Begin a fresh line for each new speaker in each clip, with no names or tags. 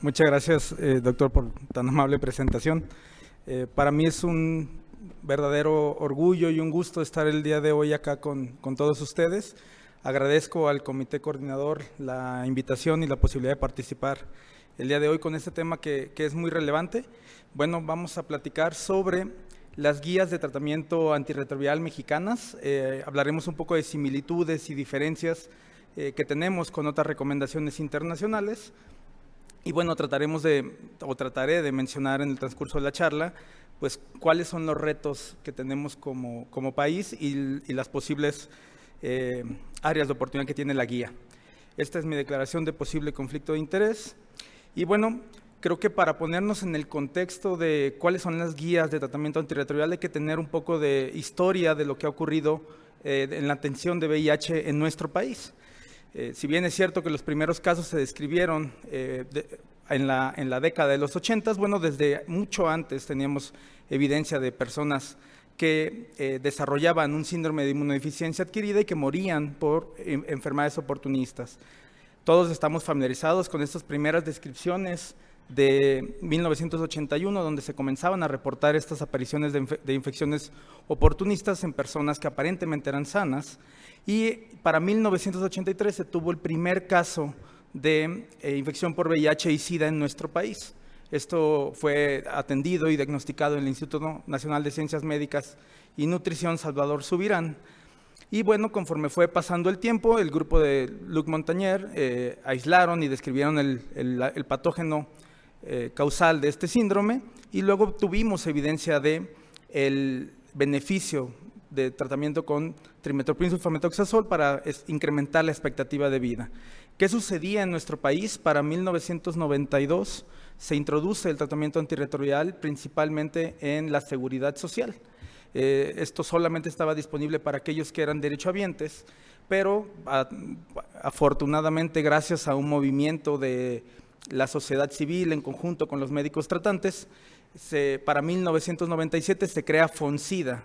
Muchas gracias, doctor, por tan amable presentación. Para mí es un verdadero orgullo y un gusto estar el día de hoy acá con todos ustedes. Agradezco al comité coordinador la invitación y la posibilidad de participar el día de hoy con este tema que es muy relevante. Bueno, vamos a platicar sobre las guías de tratamiento antirretroviral mexicanas. Hablaremos un poco de similitudes y diferencias que tenemos con otras recomendaciones internacionales. Y bueno, trataré de mencionar en el transcurso de la charla, pues cuáles son los retos que tenemos como país y las posibles áreas de oportunidad que tiene la guía. Esta es mi declaración de posible conflicto de interés. Y bueno, creo que para ponernos en el contexto de cuáles son las guías de tratamiento antirretroviral hay que tener un poco de historia de lo que ha ocurrido en la atención de VIH en nuestro país. Si bien es cierto que los primeros casos se describieron en la década de los 80, bueno, desde mucho antes teníamos evidencia de personas que desarrollaban un síndrome de inmunodeficiencia adquirida y que morían por enfermedades oportunistas. Todos estamos familiarizados con estas primeras descripciones de 1981, donde se comenzaban a reportar estas apariciones de infecciones oportunistas en personas que aparentemente eran sanas. Y para 1983 se tuvo el primer caso de infección por VIH y SIDA en nuestro país. Esto fue atendido y diagnosticado en el Instituto Nacional de Ciencias Médicas y Nutrición Salvador Subirán. Y bueno, conforme fue pasando el tiempo, el grupo de Luc Montagnier aislaron y describieron el patógeno causal de este síndrome, y luego tuvimos evidencia de el beneficio de tratamiento con trimethoprim sulfametoxazol para incrementar la expectativa de vida. ¿Qué sucedía en nuestro país? Para 1992 se introduce el tratamiento antirretroviral principalmente en la seguridad social. Esto solamente estaba disponible para aquellos que eran derechohabientes, pero afortunadamente, gracias a un movimiento de la sociedad civil en conjunto con los médicos tratantes, para 1997 se crea FONSIDA,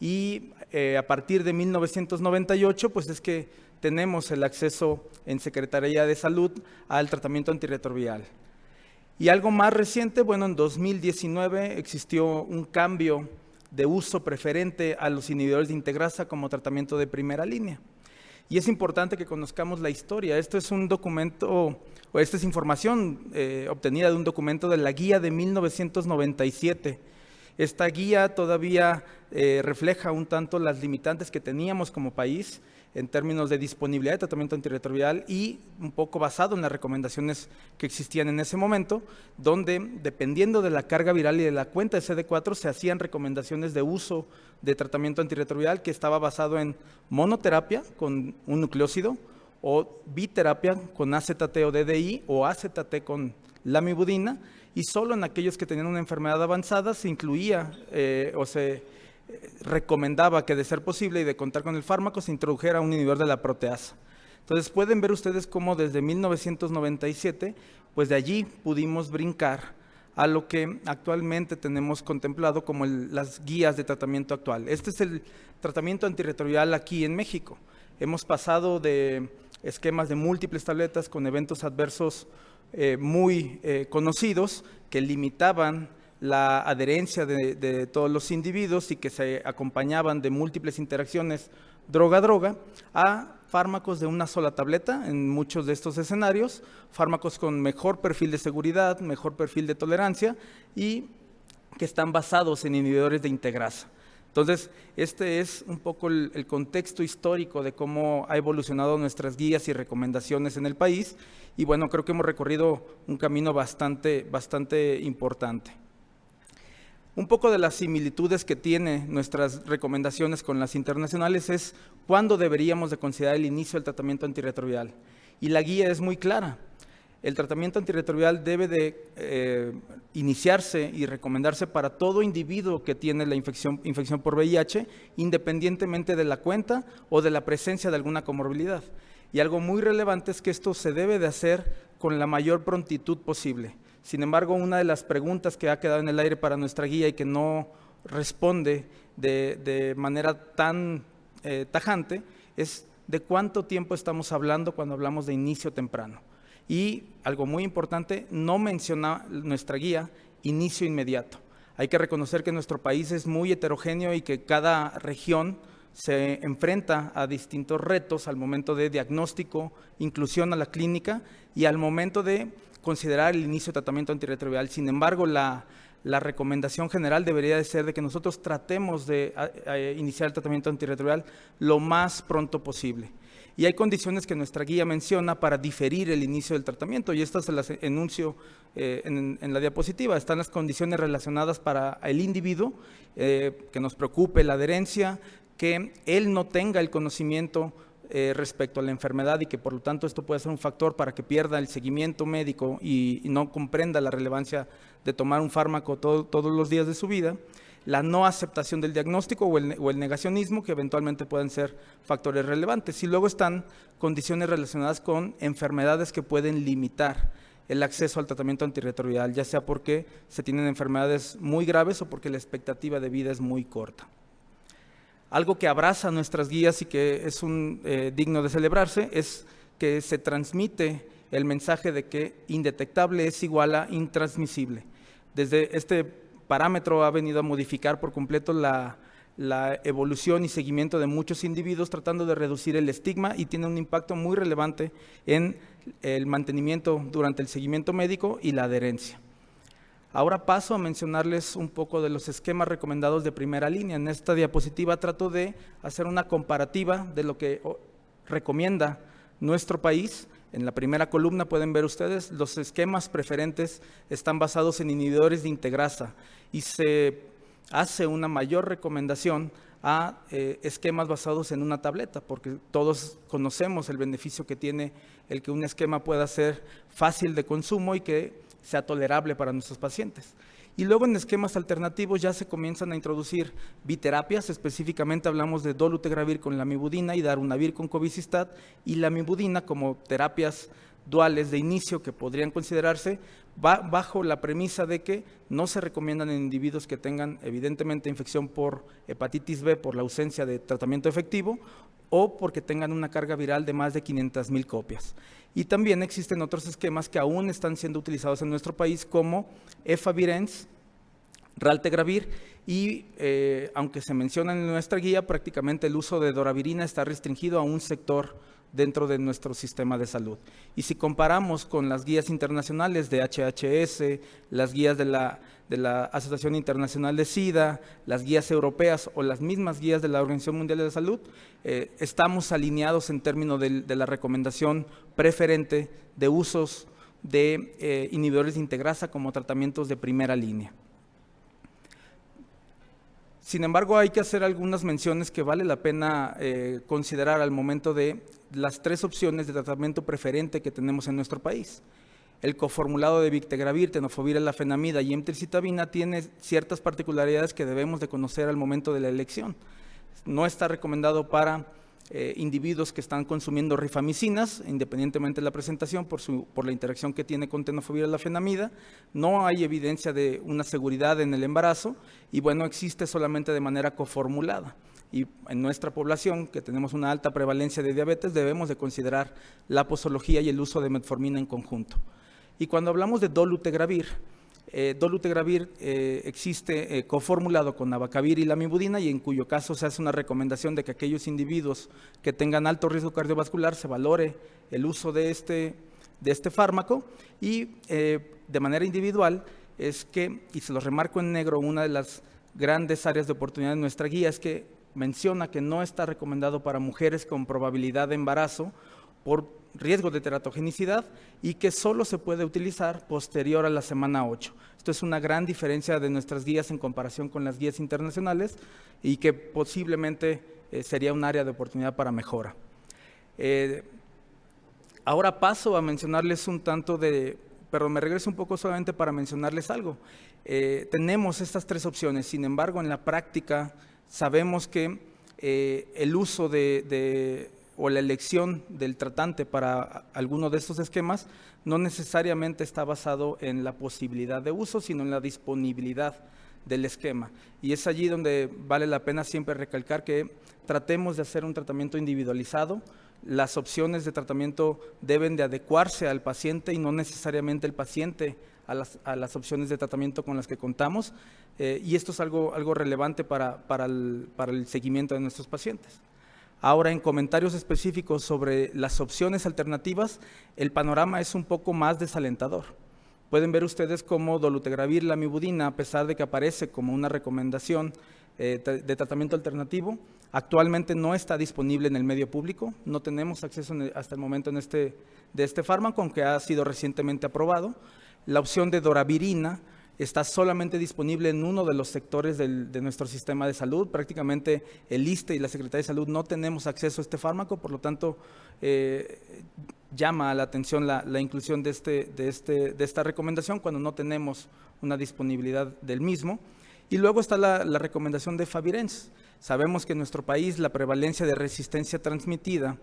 y a partir de 1998 pues es que tenemos el acceso en Secretaría de Salud al tratamiento antirretroviral. Y algo más reciente, bueno, en 2019 existió un cambio de uso preferente a los inhibidores de integrasa como tratamiento de primera línea. Y es importante que conozcamos la historia. Esto es un documento, o esta es información obtenida de un documento de la guía de 1997. Esta guía todavía refleja un tanto las limitantes que teníamos como país en términos de disponibilidad de tratamiento antirretroviral y un poco basado en las recomendaciones que existían en ese momento, donde dependiendo de la carga viral y de la cuenta de CD4 se hacían recomendaciones de uso de tratamiento antirretroviral que estaba basado en monoterapia con un nucleósido o biterapia con AZT o DDI o AZT con lamivudina, y solo en aquellos que tenían una enfermedad avanzada se incluía o se recomendaba que, de ser posible y de contar con el fármaco, se introdujera un inhibidor de la proteasa. Entonces pueden ver ustedes cómo desde 1997, pues de allí pudimos brincar a lo que actualmente tenemos contemplado como las guías de tratamiento actual. Este es el tratamiento antirretroviral aquí en México. Hemos pasado de esquemas de múltiples tabletas con eventos adversos muy conocidos que limitaban la adherencia de todos los individuos y que se acompañaban de múltiples interacciones droga-droga, a fármacos de una sola tableta en muchos de estos escenarios, fármacos con mejor perfil de seguridad, mejor perfil de tolerancia y que están basados en inhibidores de integrasa. Entonces, este es un poco el contexto histórico de cómo ha evolucionado nuestras guías y recomendaciones en el país, y bueno, creo que hemos recorrido un camino bastante importante. Un poco de las similitudes que tienen nuestras recomendaciones con las internacionales es cuándo deberíamos de considerar el inicio del tratamiento antirretroviral. Y la guía es muy clara. El tratamiento antirretroviral debe de iniciarse y recomendarse para todo individuo que tiene la infección por VIH, independientemente de la cuenta o de la presencia de alguna comorbilidad. Y algo muy relevante es que esto se debe de hacer con la mayor prontitud posible. Sin embargo, una de las preguntas que ha quedado en el aire para nuestra guía y que no responde de manera tan tajante es de cuánto tiempo estamos hablando cuando hablamos de inicio temprano. Y algo muy importante, no menciona nuestra guía inicio inmediato. Hay que reconocer que nuestro país es muy heterogéneo y que cada región se enfrenta a distintos retos al momento de diagnóstico, inclusión a la clínica y al momento de considerar el inicio de tratamiento antirretroviral. Sin embargo, la recomendación general debería de ser de que nosotros tratemos de iniciar el tratamiento antirretroviral lo más pronto posible. Y hay condiciones que nuestra guía menciona para diferir el inicio del tratamiento, y estas se las enuncio en la diapositiva. Están las condiciones relacionadas para el individuo, que nos preocupe la adherencia, que él no tenga el conocimiento respecto a la enfermedad y que por lo tanto esto puede ser un factor para que pierda el seguimiento médico y no comprenda la relevancia de tomar un fármaco todos los días de su vida. La no aceptación del diagnóstico o el negacionismo, que eventualmente pueden ser factores relevantes. Y luego están condiciones relacionadas con enfermedades que pueden limitar el acceso al tratamiento antirretroviral, ya sea porque se tienen enfermedades muy graves o porque la expectativa de vida es muy corta. Algo que abraza nuestras guías y que es digno de celebrarse es que se transmite el mensaje de que indetectable es igual a intransmisible. Desde este parámetro ha venido a modificar por completo la evolución y seguimiento de muchos individuos, tratando de reducir el estigma, y tiene un impacto muy relevante en el mantenimiento durante el seguimiento médico y la adherencia. Ahora paso a mencionarles un poco de los esquemas recomendados de primera línea. En esta diapositiva trato de hacer una comparativa de lo que recomienda nuestro país. En la primera columna pueden ver ustedes, los esquemas preferentes están basados en inhibidores de integrasa y se hace una mayor recomendación a esquemas basados en una tableta, porque todos conocemos el beneficio que tiene el que un esquema pueda ser fácil de consumo y que sea tolerable para nuestros pacientes. Y luego en esquemas alternativos ya se comienzan a introducir biterapias, específicamente hablamos de dolutegravir con lamivudina y darunavir con cobicistat, y lamivudina como terapias duales de inicio que podrían considerarse bajo la premisa de que no se recomiendan en individuos que tengan evidentemente infección por hepatitis B por la ausencia de tratamiento efectivo o porque tengan una carga viral de más de 500,000 copias. Y también existen otros esquemas que aún están siendo utilizados en nuestro país como efavirenz, raltegravir y aunque se mencionan en nuestra guía, prácticamente el uso de doravirina está restringido a un sector dentro de nuestro sistema de salud. Y si comparamos con las guías internacionales de HHS, las guías de la Asociación Internacional de SIDA, las guías europeas o las mismas guías de la Organización Mundial de la Salud, estamos alineados en términos de la recomendación preferente de usos de inhibidores de integrasa como tratamientos de primera línea. Sin embargo, hay que hacer algunas menciones que vale la pena considerar al momento de las tres opciones de tratamiento preferente que tenemos en nuestro país. El coformulado de victegravir, tenofovir, alafenamida y emtricitabina tiene ciertas particularidades que debemos de conocer al momento de la elección. No está recomendado para individuos que están consumiendo rifamicinas, independientemente de la presentación, por la interacción que tiene con tenofovir, alafenamida. No hay evidencia de una seguridad en el embarazo y bueno, existe solamente de manera coformulada. Y en nuestra población, que tenemos una alta prevalencia de diabetes, debemos de considerar la posología y el uso de metformina en conjunto. Y cuando hablamos de dolutegravir, existe coformulado con abacavir y lamivudina, y en cuyo caso se hace una recomendación de que aquellos individuos que tengan alto riesgo cardiovascular se valore el uso de este fármaco. Y de manera individual es que, y se los remarco en negro, una de las grandes áreas de oportunidad de nuestra guía es que menciona que no está recomendado para mujeres con probabilidad de embarazo por riesgo de teratogenicidad y que solo se puede utilizar posterior a la semana 8. Esto es una gran diferencia de nuestras guías en comparación con las guías internacionales y que posiblemente sería un área de oportunidad para mejora. Ahora paso a mencionarles un tanto pero me regreso un poco solamente para mencionarles algo. Tenemos estas tres opciones, sin embargo, en la práctica sabemos que el uso o la elección del tratante para alguno de estos esquemas no necesariamente está basado en la posibilidad de uso, sino en la disponibilidad del esquema. Y es allí donde vale la pena siempre recalcar que tratemos de hacer un tratamiento individualizado, las opciones de tratamiento deben de adecuarse al paciente y no necesariamente el paciente a las opciones de tratamiento con las que contamos, y esto es algo relevante para el seguimiento de nuestros pacientes. Ahora, en comentarios específicos sobre las opciones alternativas, el panorama es un poco más desalentador. Pueden ver ustedes cómo dolutegravir lamivudina, a pesar de que aparece como una recomendación de tratamiento alternativo, actualmente no está disponible en el medio público, no tenemos acceso hasta el momento de este fármaco, aunque ha sido recientemente aprobado. La opción de doravirina está solamente disponible en uno de los sectores de nuestro sistema de salud. Prácticamente el ISSSTE y la Secretaría de Salud no tenemos acceso a este fármaco, por lo tanto llama a la atención la inclusión de esta recomendación cuando no tenemos una disponibilidad del mismo. Y luego está la recomendación de Favirenz. Sabemos que en nuestro país la prevalencia de resistencia transmitida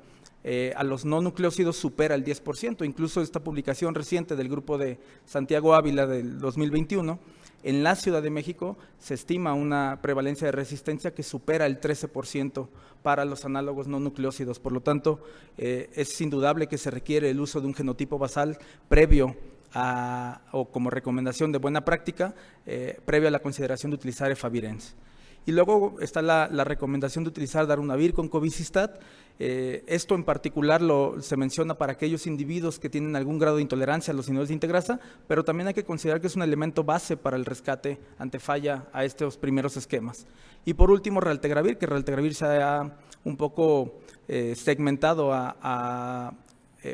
a los no nucleócidos supera el 10%. Incluso esta publicación reciente del grupo de Santiago Ávila del 2021, en la Ciudad de México se estima una prevalencia de resistencia que supera el 13% para los análogos no nucleócidos. Por lo tanto, es indudable que se requiere el uso de un genotipo basal previo o como recomendación de buena práctica, previo a la consideración de utilizar Efavirenz. Y luego está la recomendación de utilizar darunavir con cobicistat. Esto en particular se menciona para aquellos individuos que tienen algún grado de intolerancia a los inhibidores de integrasa, pero también hay que considerar que es un elemento base para el rescate ante falla a estos primeros esquemas. Y por último, raltegravir, que raltegravir se ha un poco segmentado a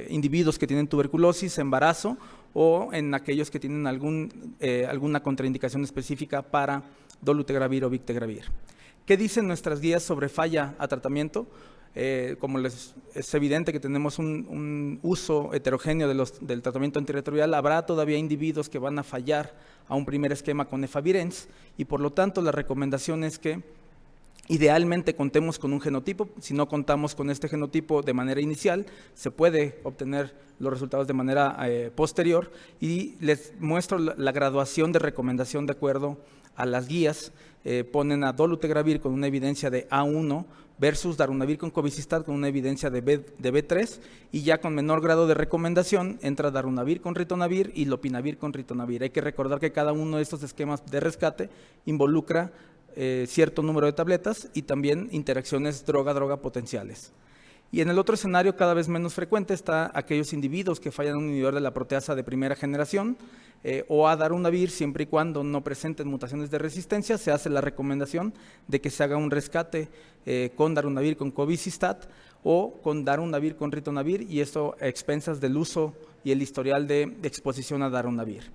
individuos que tienen tuberculosis, embarazo, o en aquellos que tienen alguna contraindicación específica para dolutegravir o victegravir. ¿Qué dicen nuestras guías sobre falla a tratamiento? Como es evidente que tenemos un uso heterogéneo del tratamiento antirretroviral, habrá todavía individuos que van a fallar a un primer esquema con Efavirenz, y por lo tanto la recomendación es que idealmente contemos con un genotipo. Si no contamos con este genotipo de manera inicial, se puede obtener los resultados de manera posterior, y les muestro la graduación de recomendación de acuerdo a las guías. Ponen a dolutegravir con una evidencia de A1 versus darunavir con cobicistat con una evidencia de B3, y ya con menor grado de recomendación entra darunavir con ritonavir y lopinavir con ritonavir. Hay que recordar que cada uno de estos esquemas de rescate involucra cierto número de tabletas y también interacciones droga-droga potenciales. Y en el otro escenario, cada vez menos frecuente, está aquellos individuos que fallan un inhibidor de la proteasa de primera generación o a darunavir, siempre y cuando no presenten mutaciones de resistencia. Se hace la recomendación de que se haga un rescate con darunavir con cobicistat o con darunavir con ritonavir, y esto a expensas del uso y el historial de exposición a darunavir.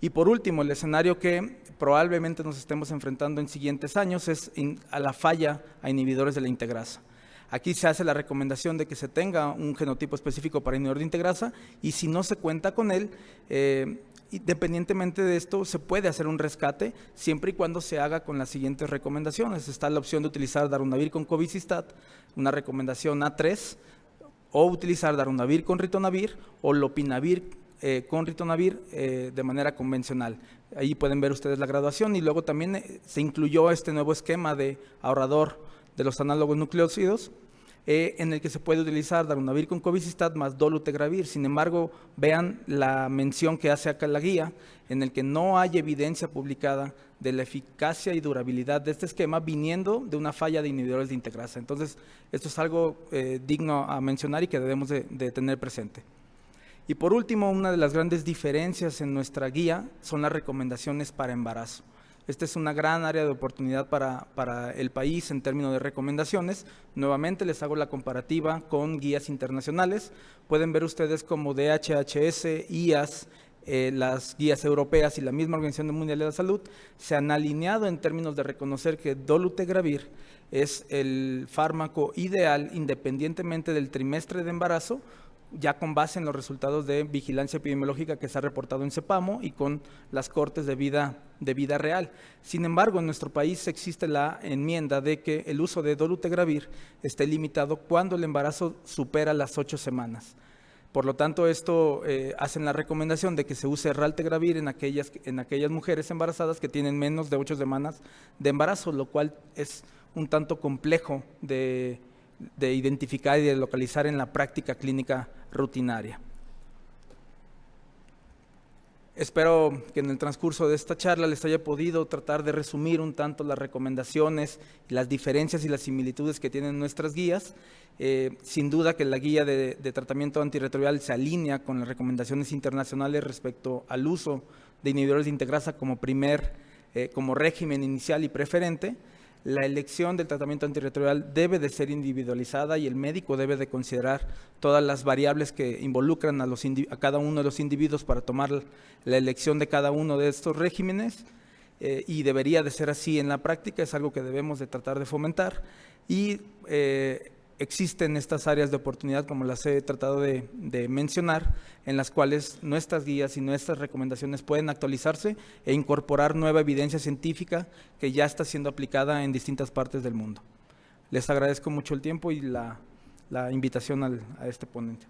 Y por último, el escenario que probablemente nos estemos enfrentando en siguientes años es a la falla a inhibidores de la integrasa. Aquí se hace la recomendación de que se tenga un genotipo específico para inhibidor de integrasa, y si no se cuenta con él, independientemente de esto, se puede hacer un rescate siempre y cuando se haga con las siguientes recomendaciones. Está la opción de utilizar darunavir con cobicistat, una recomendación A3, o utilizar darunavir con ritonavir o lopinavir con ritonavir de manera convencional. Ahí pueden ver ustedes la graduación, y luego también se incluyó este nuevo esquema de ahorrador de los análogos nucleócidos, en el que se puede utilizar darunavir con cobicistat más dolutegravir. Sin embargo, vean la mención que hace acá la guía, en el que no hay evidencia publicada de la eficacia y durabilidad de este esquema viniendo de una falla de inhibidores de integrasa. Entonces, esto es algo digno a mencionar y que debemos de tener presente. Y por último, una de las grandes diferencias en nuestra guía son las recomendaciones para embarazo. Esta es una gran área de oportunidad para el país en términos de recomendaciones. Nuevamente les hago la comparativa con guías internacionales. Pueden ver ustedes como DHHS, IAS, las guías europeas y la misma Organización Mundial de la Salud se han alineado en términos de reconocer que dolutegravir es el fármaco ideal independientemente del trimestre de embarazo, ya con base en los resultados de vigilancia epidemiológica que se ha reportado en CEPAMO y con las cortes de vida real. Sin embargo, en nuestro país existe la enmienda de que el uso de dolutegravir esté limitado cuando el embarazo supera las 8 semanas. Por lo tanto, esto hacen la recomendación de que se use raltegravir en aquellas mujeres embarazadas que tienen menos de 8 semanas de embarazo, lo cual es un tanto complejo de de identificar y de localizar en la práctica clínica rutinaria. Espero que en el transcurso de esta charla les haya podido tratar de resumir un tanto las recomendaciones, las diferencias y las similitudes que tienen nuestras guías. Sin duda que la guía de tratamiento antirretroviral se alinea con las recomendaciones internacionales respecto al uso de inhibidores de integrasa como régimen inicial y preferente. La elección del tratamiento antirretroviral debe de ser individualizada y el médico debe de considerar todas las variables que involucran a cada uno de los individuos para tomar la elección de cada uno de estos regímenes, y debería de ser así en la práctica. Es algo que debemos de tratar de fomentar, y existen estas áreas de oportunidad, como las he tratado de mencionar, en las cuales nuestras guías y nuestras recomendaciones pueden actualizarse e incorporar nueva evidencia científica que ya está siendo aplicada en distintas partes del mundo. Les agradezco mucho el tiempo y la invitación a este ponente.